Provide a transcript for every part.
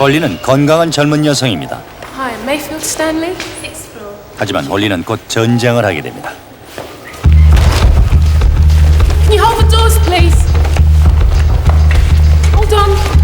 홀리는 건강한 젊은 여성입니다. Hi, Mayfield Stanley. Sixth floor. 하지만 홀리는 곧 전쟁을 하게 됩니다. Can you hold the doors, please? Hold on.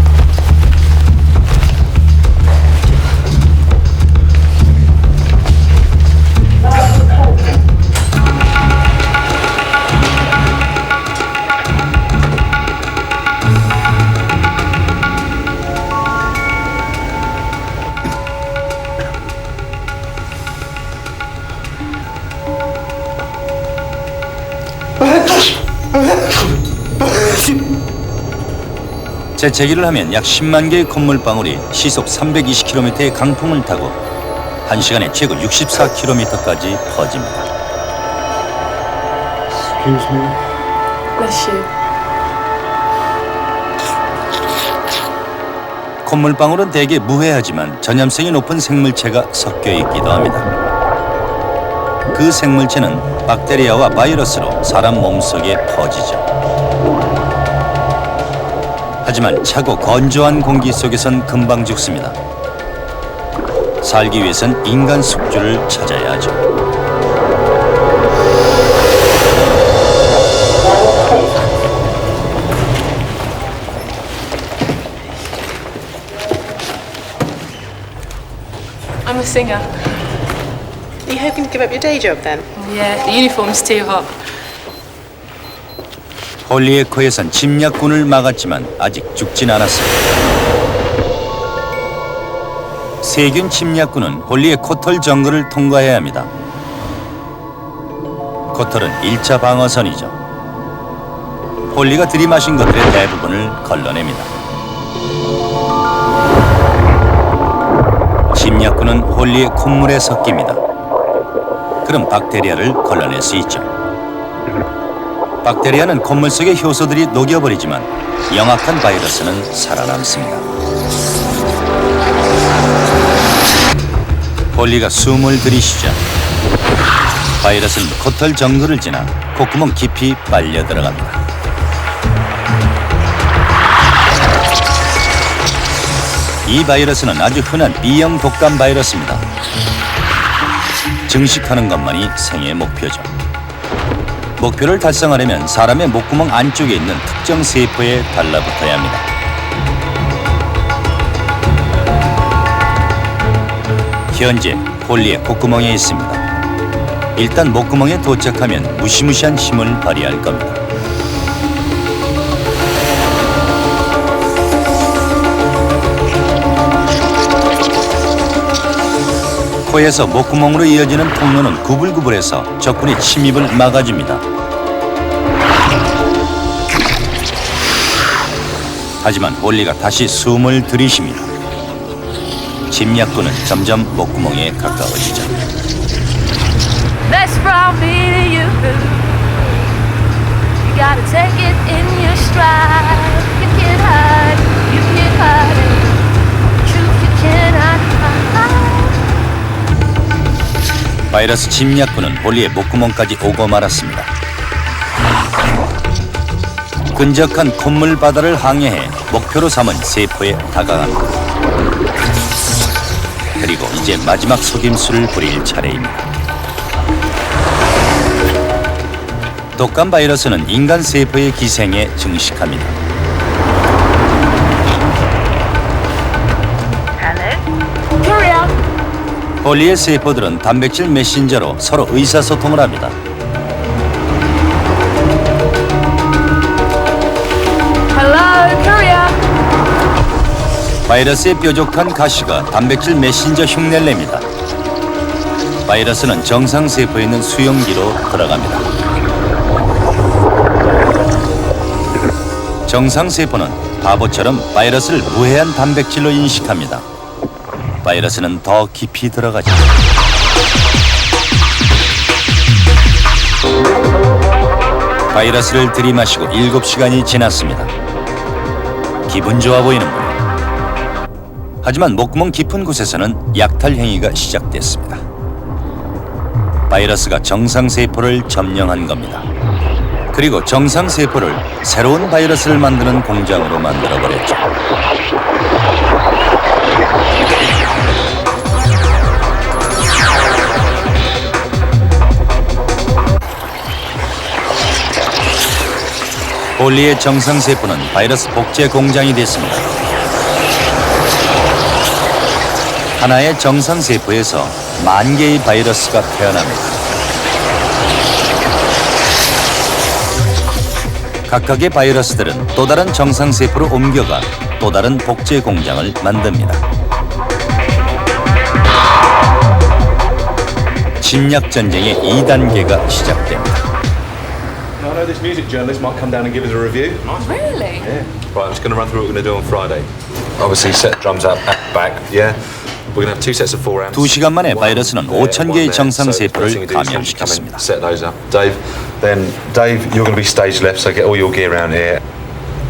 재채기를 하면 약 10만 개의 콧물방울이 시속 320km의 강풍을 타고 1시간에 최고 64km까지 퍼집니다. Excuse me. Bless you. 콧물방울은 대개 무해하지만 전염성이 높은 생물체가 섞여 있기도 합니다. 그 생물체는 박테리아와 바이러스로 사람 몸속에 퍼지죠. 하지만 차고 건조한 공기 속에선 금방 죽습니다. 살기 위해선 인간 숙주를 찾아야 하죠. I'm a singer. Are you hoping to give up your day job then? Yeah, the uniform's too hot. 홀리의 코에선 침략군을 막았지만 아직 죽진 않았습니다. 세균 침략군은 홀리의 코털 정글을 통과해야 합니다. 코털은 1차 방어선이죠. 홀리가 들이마신 것들의 대부분을 걸러냅니다. 침략군은 홀리의 콧물에 섞입니다. 그럼 박테리아를 걸러낼 수 있죠. 박테리아는 콧물 속의 효소들이 녹여버리지만 영악한 바이러스는 살아남습니다. 홀리가 숨을 들이쉬자 바이러스는 코털 정글을 지나 콧구멍 깊이 빨려 들어갑니다. 이 바이러스는 아주 흔한 B형 독감 바이러스입니다. 증식하는 것만이 생의 목표죠. 목표를 달성하려면 사람의 목구멍 안쪽에 있는 특정 세포에 달라붙어야 합니다. 현재 홀리의 콧구멍에 있습니다. 일단 목구멍에 도착하면 무시무시한 힘을 발휘할 겁니다. 코에서 목구멍으로 이어지는 통로는 구불구불해서 적군의 침입을 막아줍니다. 하지만 홀리가 다시 숨을 들이쉽니다. 침략군은 점점 목구멍에 가까워지죠. That's from me to you. You gotta take it in your stride. You can't hide, you can't hide it. Truth you cannot hide. 바이러스 침략군은 홀리의 목구멍까지 오고 말았습니다. 끈적한 콧물 바다를 항해해 목표로 삼은 세포에 다가갑니다. 그리고 이제 마지막 속임수를 부릴 차례입니다. 독감 바이러스는 인간 세포의 기생에 증식합니다. 홀리의 세포들은 단백질 메신저로 서로 의사소통을 합니다. Hello, Korea. 바이러스의 뾰족한 가시가 단백질 메신저 흉내를 냅니다. 바이러스는 정상 세포에 있는 수용기로 들어갑니다. 정상 세포는 바보처럼 바이러스를 무해한 단백질로 인식합니다. 바이러스는 더 깊이 들어가죠. 바이러스를 들이마시고 7시간이 지났습니다. 기분 좋아 보이는군요. 하지만 목구멍 깊은 곳에서는 약탈 행위가 시작됐습니다. 바이러스가 정상세포를 점령한 겁니다. 그리고 정상세포를 새로운 바이러스를 만드는 공장으로 만들어버렸죠. 홀리의 정상세포는 바이러스 복제 공장이 됐습니다. 하나의 정상세포에서 10,000개의 바이러스가 태어납니다. 각각의 바이러스들은 또 다른 정상세포로 옮겨가 또 다른 복제 공장을 만듭니다. 침략 전쟁의 2단계가 시작됩니다. I know this music journalist might come down and give us a review. Really? Yeah. Right, I'm just going to run through what we're going to do on Friday. Obviously, set drums up at back. Yeah. We're going to have 2 sets of 4 amps. 2시간 만에 One 바이러스는 there, 5,000개의 one there. 정상세포를 So the first thing we do is come 감염시켰습니다. and set those up. Dave, you're going to be stage left, so get all your gear around here.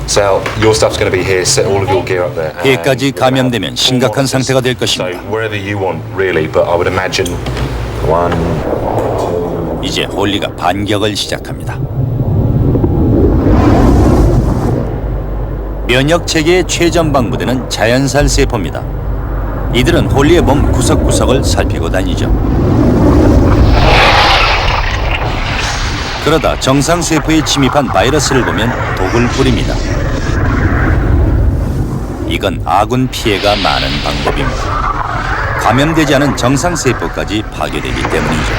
Sal, your stuff's going to be here. Set all of your gear up there. 해까지 And we're gonna 감염되면 have 심각한 4 monitors. 상태가 될 So 것입니다. wherever you want, really. But I would imagine 1. 이제 홀리가 반격을 시작합니다. 면역 체계의 최전방 부대는 자연살 세포입니다. 이들은 홀리의 몸 구석구석을 살피고 다니죠. 그러다 정상 세포에 침입한 바이러스를 보면 독을 뿌립니다. 이건 아군 피해가 많은 방법입니다. 감염되지 않은 정상 세포까지 파괴되기 때문이죠.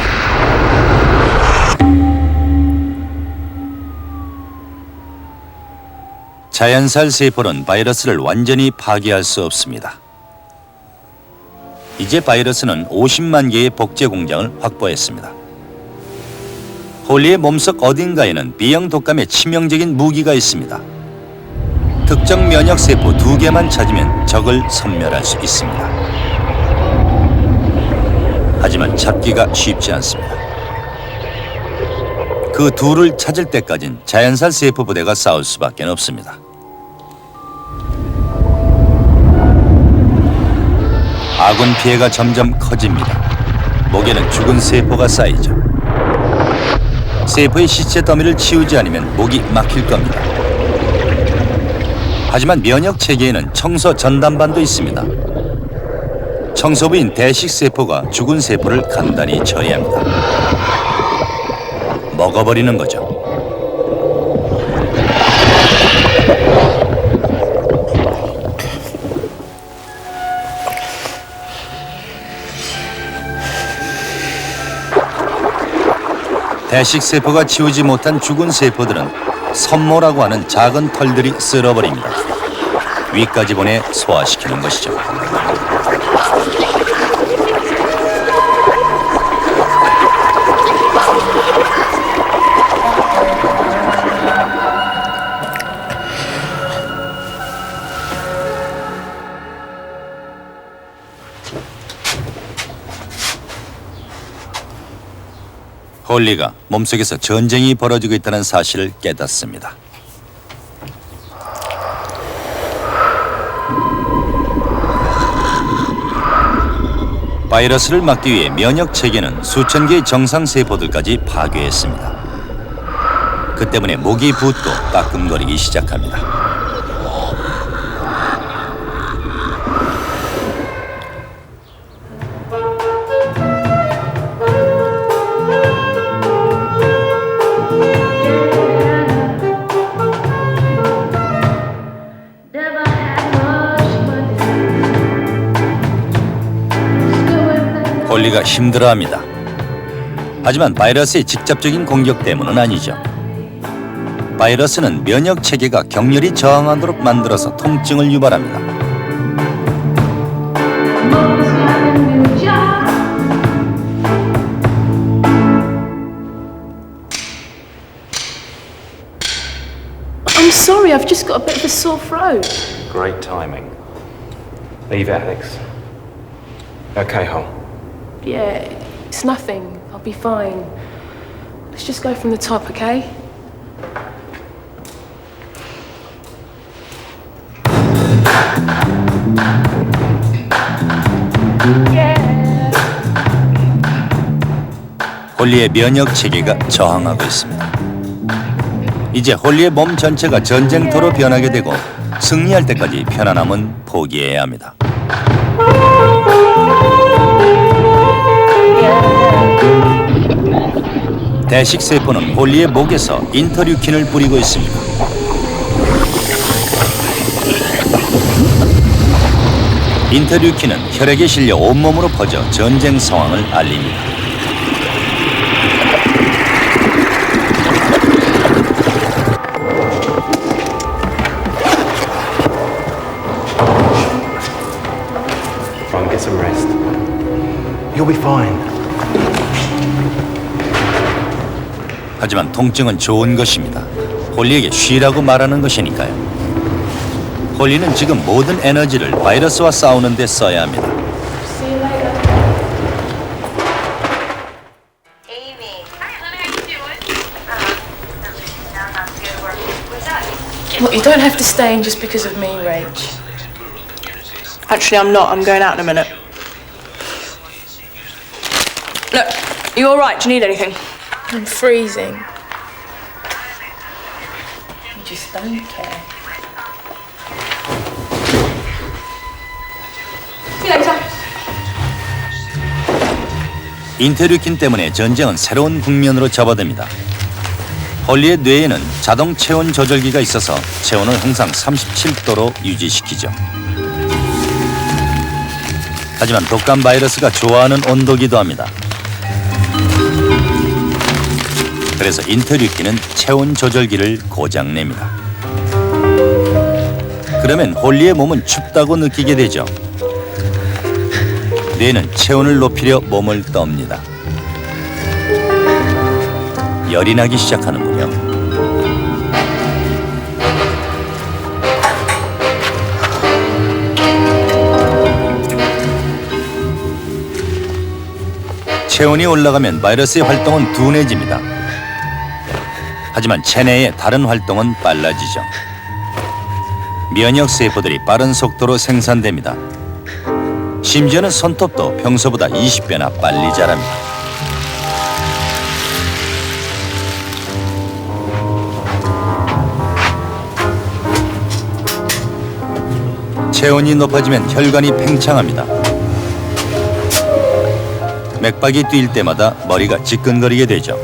자연살 세포는 바이러스를 완전히 파괴할 수 없습니다. 이제 바이러스는 50만 개의 복제 공장을 확보했습니다. 홀리의 몸속 어딘가에는 B형 독감의 치명적인 무기가 있습니다. 특정 면역 세포 2개만 찾으면 적을 섬멸할 수 있습니다. 하지만 찾기가 쉽지 않습니다. 그 둘을 찾을 때까진 자연살 세포 부대가 싸울 수밖에 없습니다. 아군 피해가 점점 커집니다. 목에는 죽은 세포가 쌓이죠. 세포의 시체 더미를 치우지 않으면 목이 막힐 겁니다. 하지만 면역 체계에는 청소 전담반도 있습니다. 청소부인 대식 세포가 죽은 세포를 간단히 처리합니다. 먹어버리는 거죠. 대식 세포가 치우지 못한 죽은 세포들은 섬모라고 하는 작은 털들이 쓸어버립니다. 위까지 보내 소화시키는 것이죠. 홀리가 몸속에서 전쟁이 벌어지고 있다는 사실을 깨닫습니다. 바이러스를 막기 위해 면역 체계는 수천 개의 정상 세포들까지 파괴했습니다. 그 때문에 목이 붓고 따끔거리기 시작합니다. 홀리가 힘들어합니다. 하지만 바이러스의 직접적인 공격 때문은 아니죠. 바이러스는 면역 체계가 격렬히 저항하도록 만들어서 통증을 유발합니다. I'm sorry, I've just got a bit of a sore throat. Great timing. Leave it, Alex. Okay, Hole. Yeah, it's nothing. I'll be fine. Let's just go from the top, okay? 홀리의 면역 체계가 저항하고 있습니다. 이제 홀리의 몸 전체가 전쟁터로 변하게 되고 승리할 때까지 편안함은 포기해야 합니다. 대식 세포는 홀리의 목에서 인터류킨을 뿌리고 있습니다. 인터류킨은 혈액에 실려 온몸으로 퍼져 전쟁 상황을 알립니다. Try and get some rest. You'll be fine. 하지만 통증은 좋은 것입니다. 홀리에게 쉬라고 말하는 것이니까요. 홀리는 지금 모든 에너지를 바이러스와 싸우는 데 써야 합니다. See you later. Amy. Hi, Lynn. How you doing? Now not to go to work. What's up? Look, you don't have to stay in just because of me, Rach. Actually, I'm not. I'm going out in a minute. Look, you all right? Do you need anything? I'm freezing. You just don't care. See you later. 인터류킨 때문에 전쟁은 새로운 국면으로 접어듭니다. 홀리의 뇌에는 자동 체온 조절기가 있어서 체온을 항상 37도로 유지시키죠. 하지만 독감 바이러스가 좋아하는 온도기도 합니다. 그래서 인터류킨은 체온 조절기를 고장냅니다. 그러면 홀리의 몸은 춥다고 느끼게 되죠. 뇌는 체온을 높이려 몸을 떱니다. 열이 나기 시작하는군요. 체온이 올라가면 바이러스의 활동은 둔해집니다. 하지만 체내의 다른 활동은 빨라지죠. 면역 세포들이 빠른 속도로 생산됩니다. 심지어는 손톱도 평소보다 20배나 빨리 자랍니다. 체온이 높아지면 혈관이 팽창합니다. 맥박이 뛸 때마다 머리가 지끈거리게 되죠.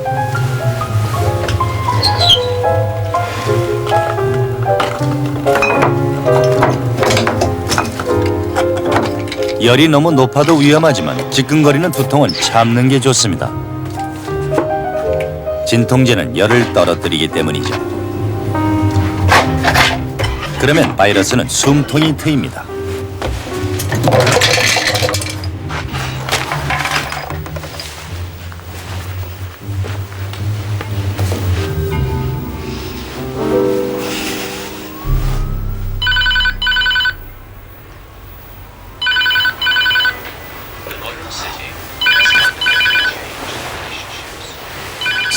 열이 너무 높아도 위험하지만 지끈거리는 두통은 참는 게 좋습니다. 진통제는 열을 떨어뜨리기 때문이죠. 그러면 바이러스는 숨통이 트입니다.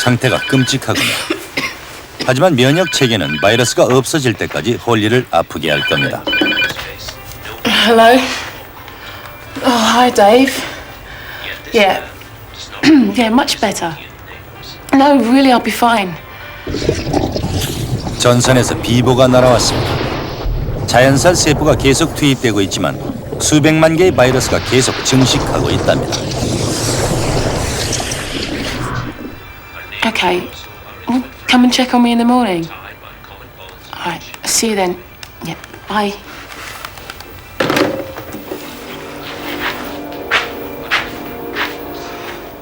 상태가 끔찍하군요. 하지만 면역 체계는 바이러스가 없어질 때까지 홀리를 아프게 할 겁니다. Hello? Oh, hi, Dave. Yeah. Yeah, much better. No, really, I'll be fine. 전선에서 비보가 날아왔습니다. 자연살 세포가 계속 투입되고 있지만 수백만 개의 바이러스가 계속 증식하고 있답니다. Okay. Well, come and check on me in the morning. All right. See you then. Yeah. Bye.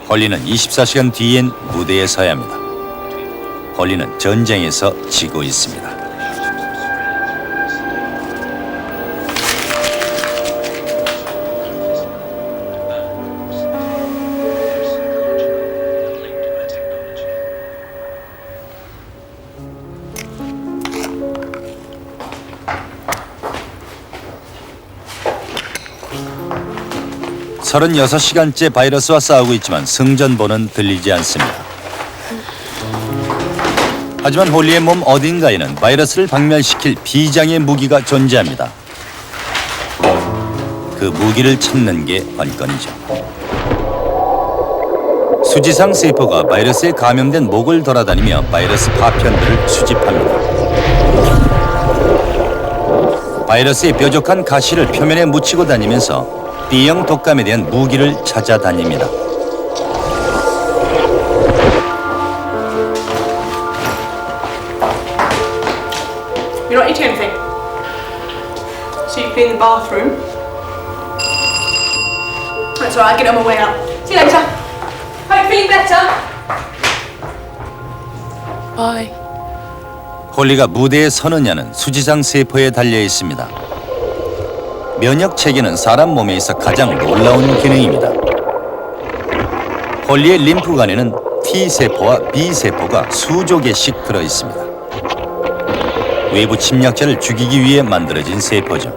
홀리는 24시간 뒤엔 무대에 서야 합니다. 홀리는 전쟁에서 지고 있습니다. 서른여섯 시간째 바이러스와 싸우고 있지만 승전보는 들리지 않습니다. 하지만 홀리의 몸 어딘가에는 바이러스를 박멸시킬 비장의 무기가 존재합니다. 그 무기를 찾는 게 관건이죠. 수지상 세포가 바이러스에 감염된 목을 돌아다니며 바이러스 파편들을 수집합니다. 바이러스의 뾰족한 가시를 표면에 묻히고 다니면서 B형 독감에 대한 무기를 찾아다닙니다. You're not eating anything. So you clean the bathroom. That's alright, I'll get it on my way out. See you later. Hope you're feeling better. Bye. 홀리가 무대에 서느냐는 수지상 세포에 달려 있습니다. 면역 체계는 사람 몸에 있어 가장 놀라운 기능입니다. 홀리의 림프관에는 T세포와 B세포가 수조 개씩 들어 있습니다. 외부 침략자를 죽이기 위해 만들어진 세포죠.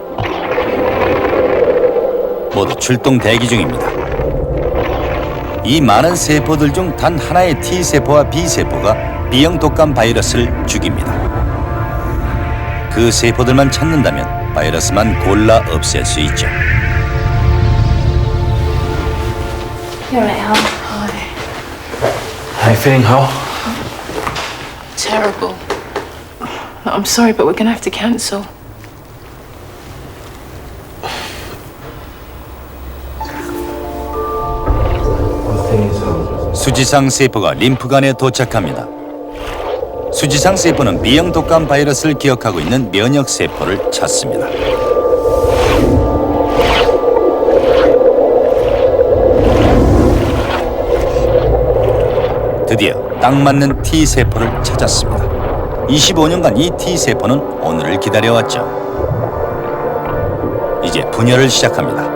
모두 출동 대기 중입니다. 이 많은 세포들 중 단 하나의 T세포와 B세포가 B형 독감 바이러스를 죽입니다. 그 세포들만 찾는다면 바이러스만 골라 없앨 수 있죠. You're right, Hal. Hi. How you feeling, Hal? Terrible. I'm sorry, but we're gonna have to cancel. 수지상 세포가 림프관에 도착합니다. 수지상 세포는 B형 독감 바이러스를 기억하고 있는 면역 세포를 찾습니다. 드디어 딱 맞는 T세포를 찾았습니다. 25년간 이 T세포는 오늘을 기다려왔죠. 이제 분열을 시작합니다.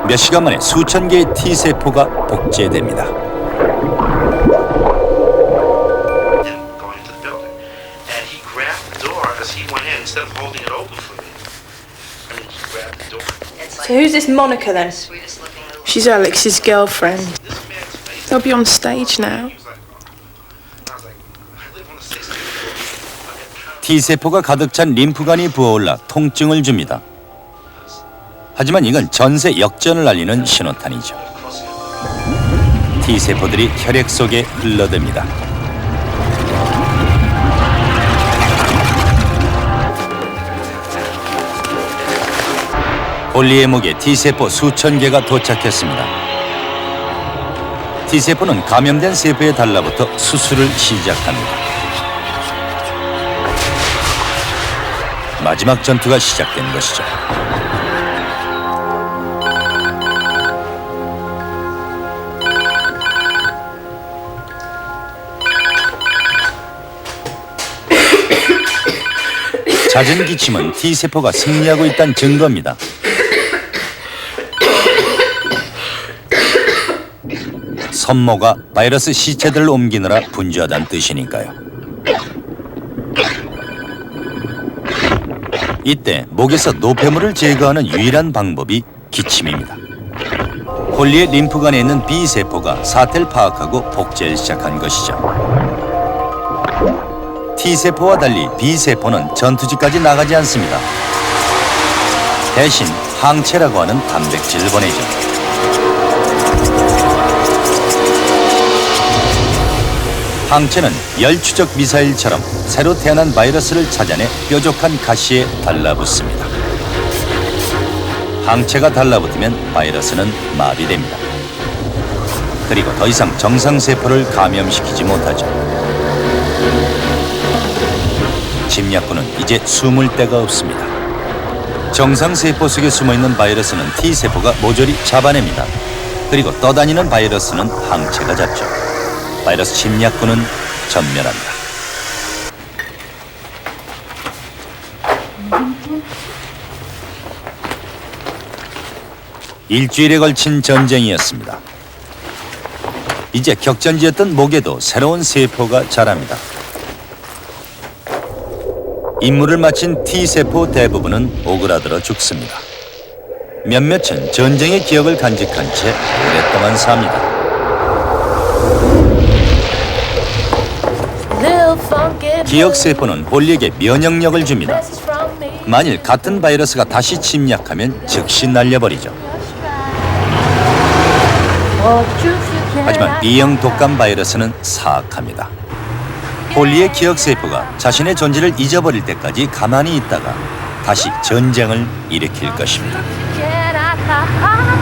몇 시간 만에 수천 개의 T세포가 복제됩니다. Going into the building, and he grabbed the door as he went in instead of holding it open for me. I mean, he grabbed the door. So who's this Monica then? She's Alex's girlfriend. This man's face. They'll be on stage now. He was like, and I was like, I live on the 16th floor. T세포가 가득 찬 림프관이 부어올라 통증을 줍니다. 하지만 이건 전세 역전을 알리는 신호탄이죠. T세포들이 혈액 속에 흘러듭니다. 홀리의 목에 T세포 수천 개가 도착했습니다. T세포는 감염된 세포에 달라붙어 수술을 시작합니다. 마지막 전투가 시작된 것이죠. 잦은 기침은 T세포가 승리하고 있다는 증거입니다. 선모가 바이러스 시체들을 옮기느라 분주하다는 뜻이니까요. 이때 목에서 노폐물을 제거하는 유일한 방법이 기침입니다. 홀리의 림프관에 있는 B세포가 사태를 파악하고 복제를 시작한 것이죠. T세포와 달리 B세포는 전투지까지 나가지 않습니다. 대신 항체라고 하는 단백질을 보내죠. 항체는 열추적 미사일처럼 새로 태어난 바이러스를 찾아내 뾰족한 가시에 달라붙습니다. 항체가 달라붙으면 바이러스는 마비됩니다. 그리고 더 이상 정상세포를 감염시키지 못하죠. 침략군은 이제 숨을 데가 없습니다. 정상세포 속에 숨어있는 바이러스는 T세포가 모조리 잡아냅니다. 그리고 떠다니는 바이러스는 항체가 잡죠. 바이러스 침략군은 전멸합니다. 일주일에 걸친 전쟁이었습니다. 이제 격전지였던 목에도 새로운 세포가 자랍니다. 임무를 마친 T세포 대부분은 오그라들어 죽습니다. 몇몇은 전쟁의 기억을 간직한 채 오랫동안 삽니다. 기억세포는 홀리에게 면역력을 줍니다. 만일 같은 바이러스가 다시 침략하면 즉시 날려버리죠. 하지만 B형 독감 바이러스는 사악합니다. 홀리의 기억세포가 자신의 존재를 잊어버릴 때까지 가만히 있다가 다시 전쟁을 일으킬 것입니다. Can I cry?